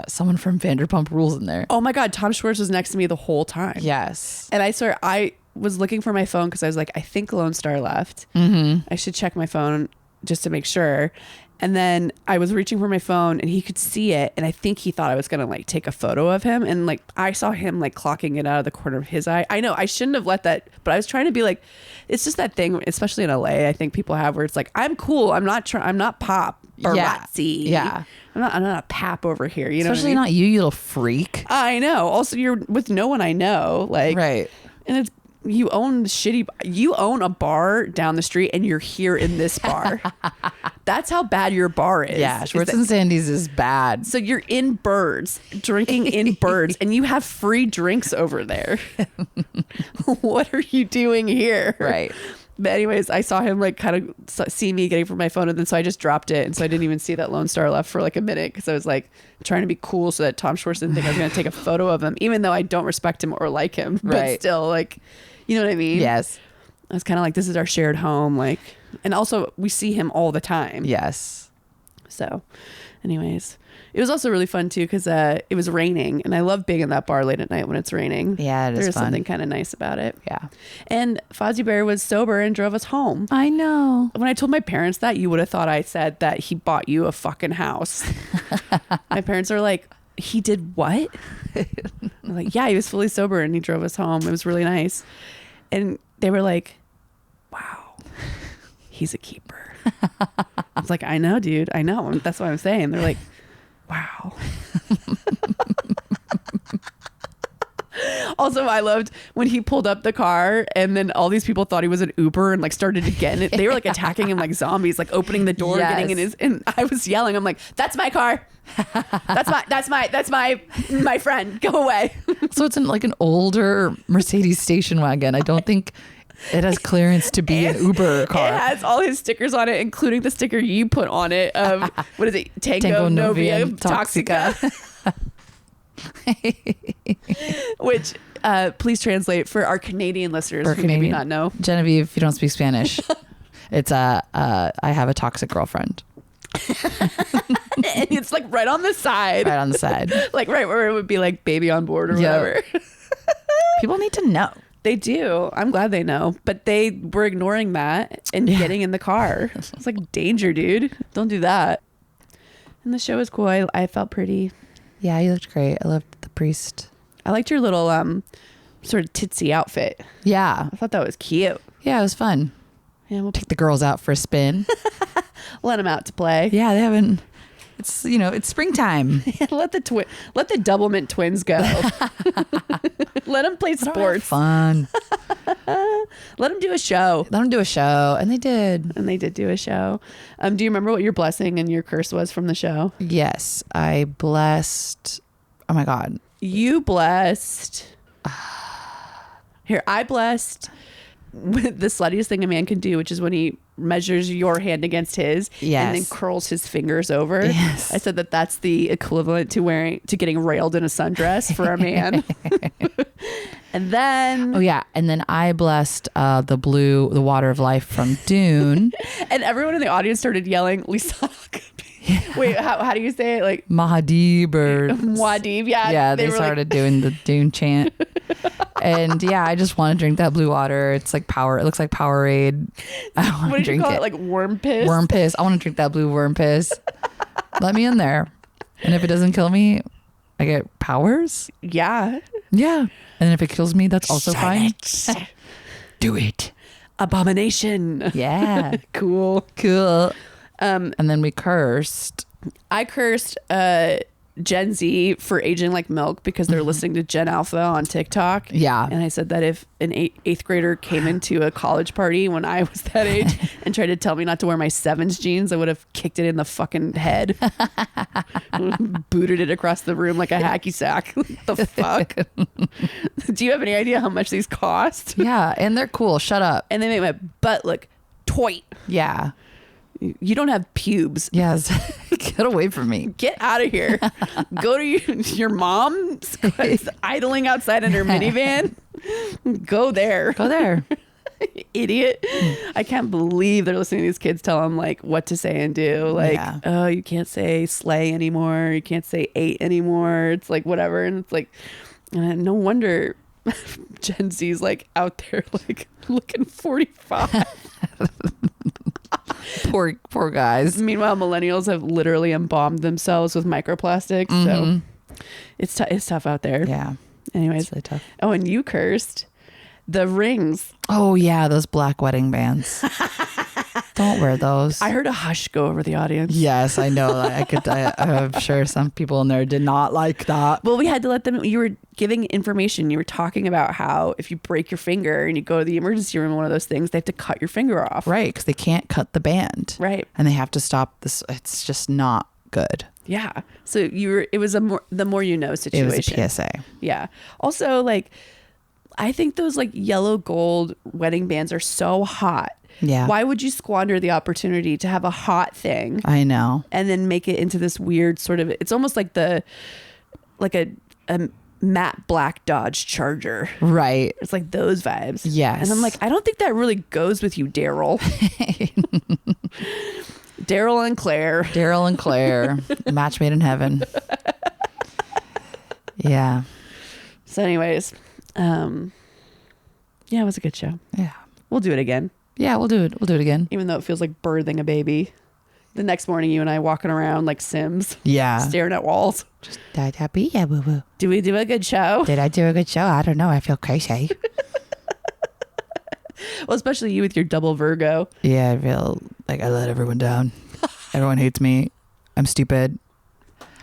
someone from Vanderpump Rules in there. Oh my God. Tom Schwartz was next to me the whole time. Yes. And I was looking for my phone because I was like, I think Lone Star left. I should check my phone just to make sure. And then I was reaching for my phone and he could see it. And I think he thought I was going to like take a photo of him. And like, I saw him like clocking it out of the corner of his eye. I know I shouldn't have let that, but I was trying to be like, it's just that thing, especially in LA, I think people have where it's like, I'm cool. I'm not pop or Ratsy. Yeah. I'm not a pap over here. You know, especially not you little freak. I know. Also, you're with no one I know. Like, right. And it's, you own a bar down the street and you're here in this bar. That's how bad your bar is. Yeah, Schwartz and Sandy's is bad. So you're in Birds, drinking in Birds, and you have free drinks over there. What are you doing here? Right. But anyways, I saw him like kind of see me getting from my phone, and then so I just dropped it, and so I didn't even see that Lone Star left for like a minute because I was like trying to be cool so that Tom Schwartz didn't think I was going to take a photo of him, even though I don't respect him or like him. But still, like, you know what I mean? Yes. I was kind of like, this is our shared home, like, and also we see him all the time. Yes. So, anyways, it was also really fun too because it was raining, and I love being in that bar late at night when it's raining. Yeah, it is There's fun. something kind of nice about it. Yeah. And Fozzie Bear was sober and drove us home. I know. When I told my parents that, you would have thought I said that he bought you a fucking house. My parents are like, he did what? I'm like, yeah, he was fully sober and he drove us home. It was really nice. And they were like, wow, he's a keeper. I was like, I know, dude. I know. That's what I'm saying. They're like, wow. Also, I loved when he pulled up the car and then all these people thought he was an Uber and like started to get in it. They were like attacking him like zombies, like opening the door, getting in his, and I was yelling. I'm like, that's my car. That's my friend. Go away. So it's in like an older Mercedes station wagon. I don't think it has clearance to be an Uber car. It has all his stickers on it, including the sticker you put on it of, what is it? Tango Novia Toxica. Which, please translate for our Canadian listeners who maybe not know. Genevieve, if you don't speak Spanish, it's I have a toxic girlfriend. And it's like right on the side. Right on the side. Like right where it would be like baby on board or whatever. People need to know. They do. I'm glad they know. But they were ignoring that and getting in the car. It's like danger, dude. Don't do that. And the show was cool. I felt pretty. Yeah, you looked great. I loved the priest. I liked your little sort of titsy outfit. Yeah. I thought that was cute. Yeah, it was fun. Yeah, we'll take the girls out for a spin. Let them out to play. Yeah, they haven't. It's it's springtime. Let the Doublemint twins go. Let them play sports. Fun. Let them do a show. And they did. And they did do a show. Do you remember what your blessing and your curse was from the show? Yes, I blessed. Oh my God. You blessed. Here, I blessed with the sluttiest thing a man can do, which is when he measures your hand against his and then curls his fingers over. Yes. I said that's the equivalent to getting railed in a sundress for a man. And then and then I blessed the water of life from Dune. And everyone in the audience started yelling Lisa. Wait, how do you say it? Like Mahadib or Muad'Dib? Yeah, they started doing the Dune chant. And I just want to drink that blue water. It's like power. It looks like Powerade. I want to drink it. Like worm piss. Worm piss. I want to drink that blue worm piss. Let me in there. And if it doesn't kill me, I get powers. Yeah. Yeah. And if it kills me, that's also fine. Do it. Abomination. Yeah. Cool. And then we cursed. I cursed Gen Z for aging like milk because they're listening to Gen Alpha on TikTok. Yeah. And I said that if an eighth grader came into a college party when I was that age and tried to tell me not to wear my Sevens jeans, I would have kicked it in the fucking head. Booted it across the room like a hacky sack. The fuck? Do you have any idea how much these cost? Yeah. And they're cool. Shut up. And they make my butt look toit. Yeah. You don't have pubes. Yes. Get away from me. Get out of here. Go to your mom idling outside in her minivan. Go there. Idiot. I can't believe they're listening to these kids tell them like what to say and do. Like, oh, you can't say slay anymore. You can't say ate anymore. It's like whatever. And it's like, no wonder Gen Z's like out there like looking 45. Poor guys. Meanwhile, millennials have literally embalmed themselves with microplastics. So it's tough out there. Yeah. Anyways, it's really tough. Oh, and you cursed the rings. Oh yeah, those black wedding bands. Don't wear those. I heard a hush go over the audience. Yes, I know. I'm sure some people in there did not like that. Well, we had to let them. You were giving information. You were talking about how if you break your finger and you go to the emergency room, one of those things, they have to cut your finger off. Right, because they can't cut the band. Right, and they have to stop this. It's just not good. Yeah. So it was the more you know situation. It was a PSA. Yeah. Also, like, I think those like yellow gold wedding bands are so hot. Yeah. Why would you squander the opportunity to have a hot thing? I know. And then make it into this weird sort of, it's almost like a matte black Dodge Charger. Right. It's like those vibes. Yes. And I'm like, I don't think that really goes with you, Daryl. Daryl and Claire. Match made in heaven. Yeah. So anyways, yeah, it was a good show. Yeah. We'll do it again. Yeah, we'll do it. We'll do it again. Even though it feels like birthing a baby. The next morning, you and I walking around like Sims. Yeah. Staring at walls. Just happy. Yeah, woo woo. Do we do a good show? Did I do a good show? I don't know. I feel crazy. Well, especially you with your double Virgo. Yeah, I feel like I let everyone down. Everyone hates me. I'm stupid.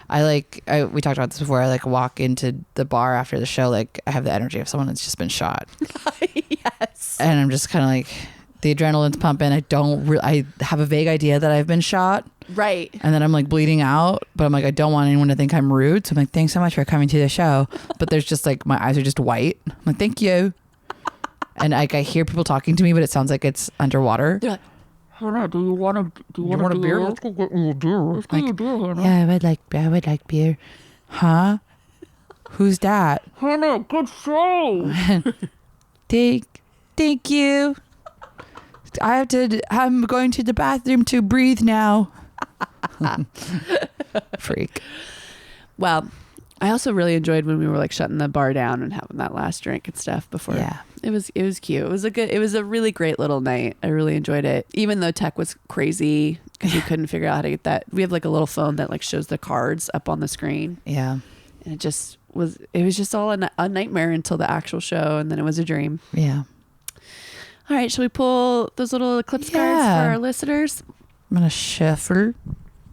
We talked about this before. I like walk into the bar after the show. Like I have the energy of someone that's just been shot. Yes. And I'm just kind of like, the adrenaline's pumping. I have a vague idea that I've been shot. Right. And then I'm like bleeding out, but I'm like, I don't want anyone to think I'm rude. So I'm like, thanks so much for coming to the show. But there's just like, my eyes are just white. I'm like, thank you. And like, I hear people talking to me, but it sounds like it's underwater. They're like, Hannah, do you want a beer? Let's go get you a beer. Let's get you a beer, Hannah. Yeah, I would like beer. Huh? Who's that? Hannah, good show. Thank you. I'm going to the bathroom to breathe now. Freak. well, I also really enjoyed when we were like shutting the bar down and having that last drink and stuff before. Yeah. It was cute. It was a really great little night. I really enjoyed it. Even though tech was crazy because we couldn't figure out how to get that. We have like a little phone that like shows the cards up on the screen. Yeah. And it was just all a nightmare until the actual show, and then it was a dream. Yeah. All right, shall we pull those little eclipse cards for our listeners? I'm going to shuffle.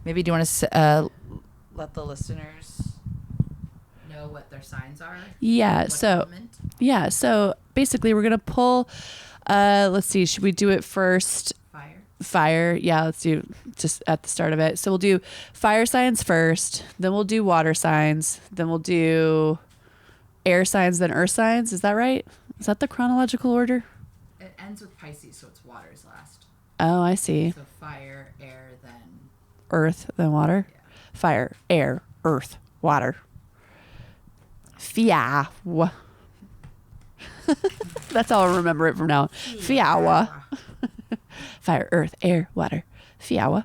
Maybe do you want to let the listeners know what their signs are? Yeah. So basically we're going to pull, let's see, should we do it first? Fire. Yeah, let's do just at the start of it. So we'll do fire signs first, then we'll do water signs, then we'll do air signs, then earth signs. Is that right? Is that the chronological order? It ends with Pisces, so it's water's last. Oh, I see. So fire, air, then Earth, then water. Yeah. Fire, air, earth, water. Fiawa. That's how I'll remember it from now. Fiawa. Fire, earth, air, water. Fiawa.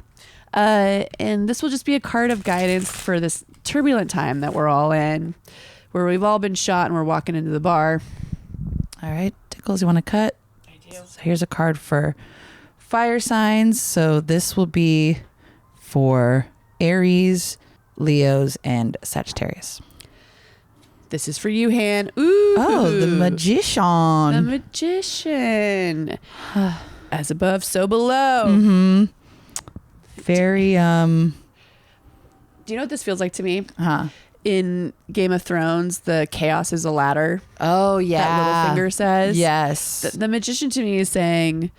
And this will just be a card of guidance for this turbulent time that we're all in, where we've all been shot and we're walking into the bar. All right, Tickles, you want to cut? I do. So here's a card for fire signs. So this will be for Aries, Leos, and Sagittarius. This is for you, Han. Ooh. Oh, the magician. The magician. As above, so below. Mm-hmm. Very, Do you know what this feels like to me? In Game of Thrones, the chaos is a ladder. Oh, yeah. That Littlefinger says. Yes. The magician to me is saying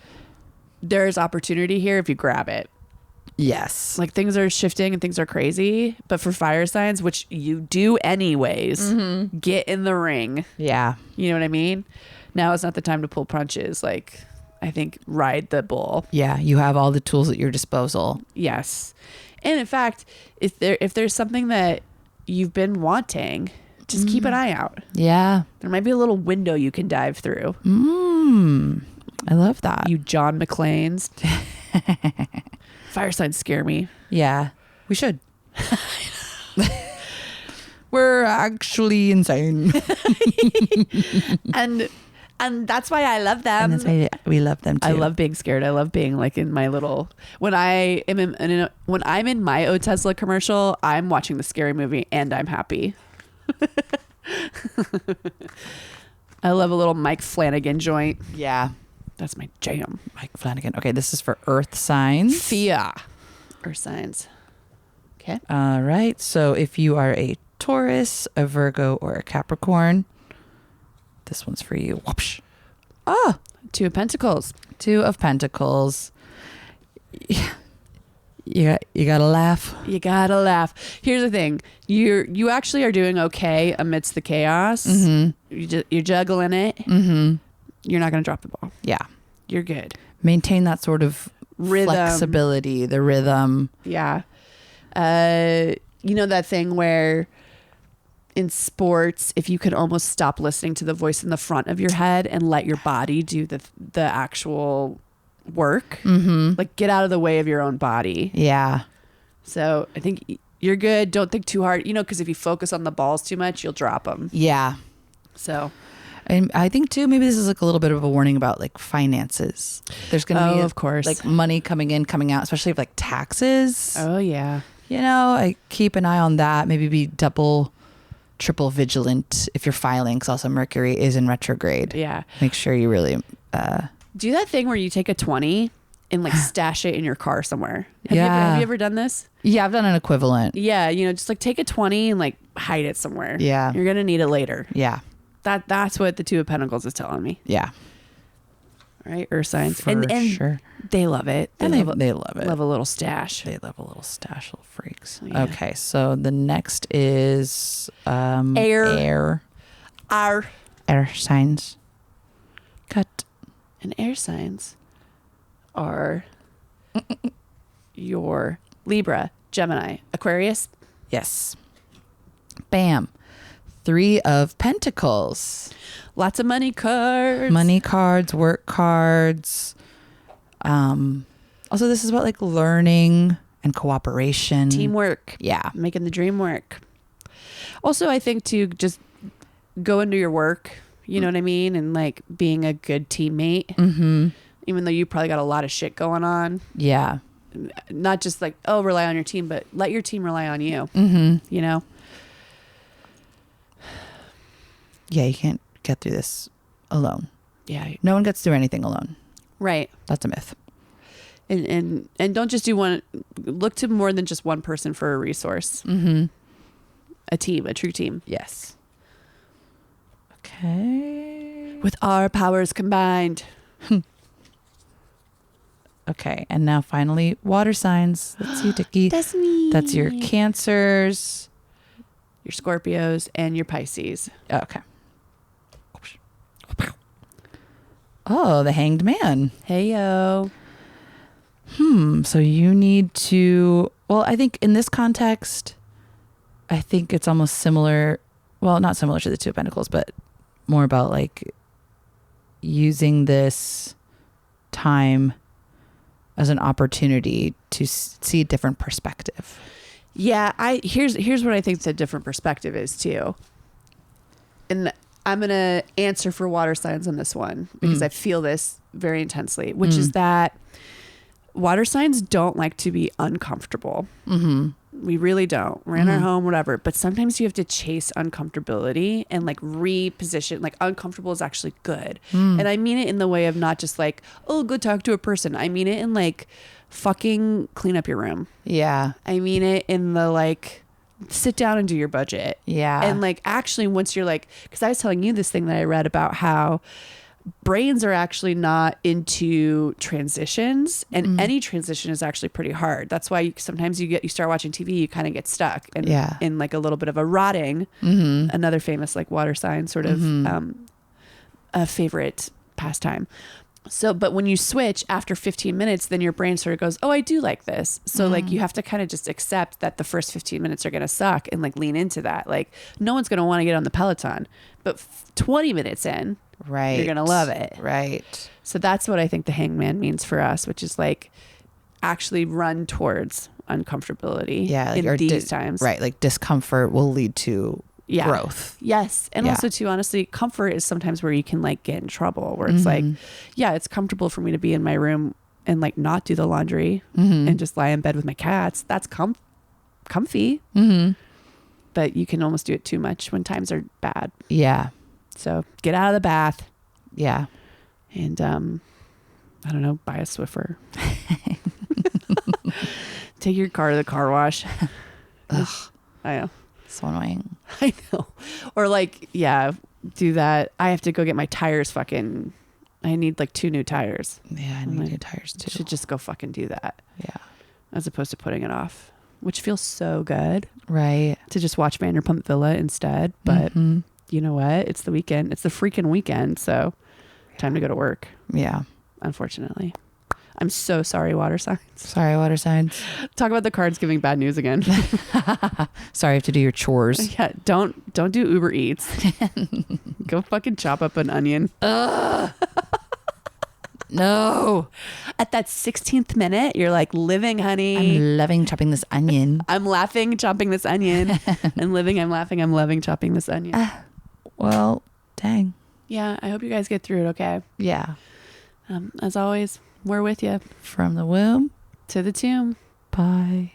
there's opportunity here if you grab it. Yes. Like things are shifting and things are crazy, but for fire signs, which you do anyways, get in the ring. Yeah. You know what I mean? Now is not the time to pull punches. Like, I think ride the bull. Yeah. You have all the tools at your disposal. Yes. And in fact, if there's something that you've been wanting, just keep an eye out. Yeah. There might be a little window you can dive through. I love that. You John McClanes. Fire signs scare me. Yeah. We should. We're actually insane. And that's why I love them. And that's why we love them too. I love being scared. I love being like in my little, when I'm in my O Tesla commercial, I'm watching the scary movie and I'm happy. I love a little Mike Flanagan joint. Yeah. That's my jam. Mike Flanagan. Okay, this is for earth signs. Fia. Earth signs. Okay. All right. So if you are a Taurus, a Virgo, or a Capricorn, this one's for you. Whoopsh. Oh, Two of Pentacles. Two of Pentacles. You gotta laugh. You gotta laugh. Here's the thing: you actually are doing okay amidst the chaos. You're juggling it. You're not gonna drop the ball. Yeah, you're good. Maintain that sort of Rhythm. flexibility, the rhythm. Yeah. You know that thing where in sports, if you could almost stop listening to the voice in the front of your head and let your body do the actual work, like get out of the way of your own body. Yeah. So I think you're good. Don't think too hard, because if you focus on the balls too much, you'll drop them. Yeah. So, and I think too, maybe this is like a little bit of a warning about like finances. There's going to be, of course, like money coming in, coming out, especially like taxes. Oh yeah. I keep an eye on that. Maybe be double, triple vigilant if you're filing, because also Mercury is in retrograde. Yeah. Make sure you really, do that thing where you take a 20 and like stash it in your car somewhere. Yeah. Have you ever done this? Yeah, I've done an equivalent. Yeah, you know, just like take a 20 and like hide it somewhere. Yeah. You're gonna need it later. Yeah. That's what the Two of Pentacles is telling me. Yeah. All right, Earth signs. For and sure. They love it. And they love it. Love a little stash. They love a little stash, little freaks. Yeah. Okay, so the next is Air. Air signs. Cut. And air signs are your Libra, Gemini, Aquarius. Yes. Bam. 3 of Pentacles. Lots of money cards. Money cards, work cards. Also, this is about like learning and cooperation. Teamwork. Yeah. Making the dream work. Also, I think to just go into your work, you know what I mean? And like being a good teammate. Mm-hmm. Even though you probably got a lot of shit going on. Yeah. Not just like, oh, rely on your team, but let your team rely on you. Mm-hmm. You know? Yeah, you can't get through this alone. Yeah. No one gets through anything alone. Right. That's a myth. And don't just do one. Look to more than just one person for a resource. Mm-hmm. A team, a true team. Yes. Okay. With our powers combined. Okay, and now finally, water signs. That's you, Dickie. That's me. That's your Cancers. Your Scorpios and your Pisces. Okay. Oh, the Hanged Man. Hey, yo. So you need to, well, I think in this context, I think it's almost similar. Well, not similar to the Two of Pentacles, but more about like using this time as an opportunity to see a different perspective. Yeah, here's what I think the different perspective is too. And I'm going to answer for water signs on this one because I feel this very intensely, which is that water signs don't like to be uncomfortable. Mm-hmm. We really don't. We're in our home, whatever. But sometimes you have to chase uncomfortability and like reposition. Like uncomfortable is actually good. And I mean it in the way of not just like, oh, go talk to a person. I mean it in like fucking clean up your room. Yeah. I mean it in the like sit down and do your budget. Yeah. And like actually once you're like, because I was telling you this thing that I read about how brains are actually not into transitions, and any transition is actually pretty hard. That's why sometimes you start watching TV, you kind of get stuck and in like a little bit of a rotting. Another famous like water sign sort of a favorite pastime. So, but when you switch after 15 minutes, then your brain sort of goes, oh, I do like this. So like you have to kind of just accept that the first 15 minutes are going to suck and like lean into that. Like no one's going to want to get on the Peloton, but 20 minutes in, Right. you're going to love it. Right. So that's what I think the Hangman means for us, which is like actually run towards uncomfortability Like, in these times. Right. Like discomfort will lead to growth. Yes. And also too, honestly, comfort is sometimes where you can like get in trouble where it's like, yeah, it's comfortable for me to be in my room and like not do the laundry and just lie in bed with my cats. That's comfy. But you can almost do it too much when times are bad. Yeah. So get out of the bath. Yeah. And I don't know, buy a Swiffer. Take your car to the car wash. Ugh. I know. So annoying. I know. Or like, yeah, do that. I have to go get my tires I need like 2 new tires. Yeah, I need new tires too. Should just go fucking do that. Yeah. As opposed to putting it off, which feels so good. Right. To just watch Vanderpump Villa instead. But you know what? It's the weekend. It's the freaking weekend. So time to go to work. Yeah. Unfortunately. I'm so sorry, water signs. Sorry, water signs. Talk about the cards giving bad news again. Sorry, I have to do your chores. Yeah, don't do Uber Eats. Go fucking chop up an onion. No. At that 16th minute, you're like living, honey. I'm loving chopping this onion. I'm laughing, chopping this onion. And living, I'm laughing, I'm loving chopping this onion. Well, dang. Yeah, I hope you guys get through it okay. Yeah. As always, we're with you. From the womb to the tomb. Bye.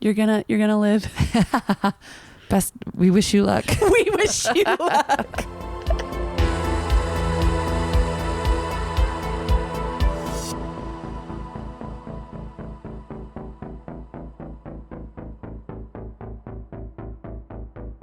You're gonna live. We wish you luck. We wish you luck.